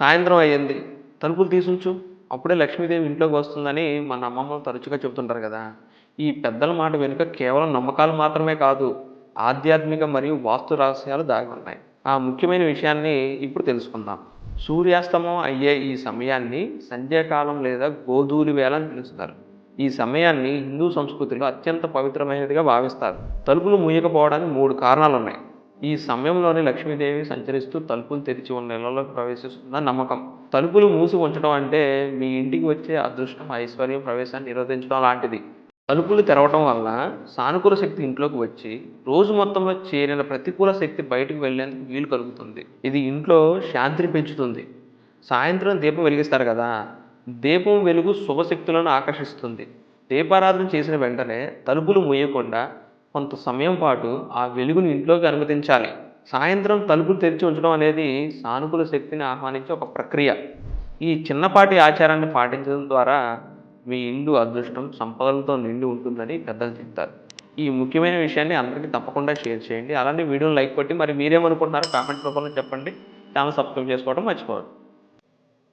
సాయంత్రం అయ్యింది, తలుపులు తీసుంచు, అప్పుడే లక్ష్మీదేవి ఇంట్లోకి వస్తుందని మన అమ్మమ్మలు తరచుగా చెబుతుంటారు కదా. ఈ పెద్దల మాట వెనుక కేవలం నమ్మకాలు మాత్రమే కాదు, ఆధ్యాత్మిక మరియు వాస్తు రహస్యాలు దాగి ఉన్నాయి. ఆ ముఖ్యమైన విషయాన్ని ఇప్పుడు తెలుసుకుందాం. సూర్యాస్తమం అయ్యే ఈ సమయాన్ని సంధ్యాకాలం లేదా గోధూలి వేళ అని పిలుస్తారు. ఈ సమయాన్ని హిందూ సంస్కృతిలో అత్యంత పవిత్రమైనదిగా భావిస్తారు. తలుపులు మూయకపోవడానికి 3 కారణాలున్నాయి. ఈ సమయంలోనే లక్ష్మీదేవి సంచరిస్తూ తలుపులు తెరిచి ఉన్న ఇళ్లలోకి ప్రవేశిస్తుందని నమ్మకం. తలుపులు మూసి ఉంచడం అంటే మీ ఇంటికి వచ్చే అదృష్టం, ఐశ్వర్యం ప్రవేశాన్ని నిరోధించడం లాంటిది. తలుపులు తెరవటం వల్ల సానుకూల శక్తి ఇంట్లోకి వచ్చి రోజు మొత్తంలో చేరిన ప్రతికూల శక్తి బయటకు వెళ్లేందుకు వీలు కలుగుతుంది. ఇది ఇంట్లో శాంతిని పెంచుతుంది. సాయంత్రం దీపం వెలిగిస్తారు కదా, దీపం వెలుగు శుభశక్తులను ఆకర్షిస్తుంది. దీపారాధన చేసిన వెంటనే తలుపులు మూయకుండా కొంత సమయం పాటు ఆ వెలుగుని ఇంట్లోకి అనుమతించాలి. సాయంత్రం తలుపులు తెరిచి ఉంచడం అనేది సానుకూల శక్తిని ఆహ్వానించే ఒక ప్రక్రియ. ఈ చిన్నపాటి ఆచారాన్ని పాటించడం ద్వారా మీ ఇల్లు అదృష్టం, సంపదలతో నిండి ఉంటుందని పెద్దలు చెప్తారు. ఈ ముఖ్యమైన విషయాన్ని అందరికీ తప్పకుండా షేర్ చేయండి. అలానే వీడియోని లైక్ కొట్టి మరి మీరేమనుకుంటున్నారో కామెంట్ రూపంలో చెప్పండి. ఛానల్ సబ్స్క్రైబ్ చేసుకోవడం మర్చిపోవద్దు.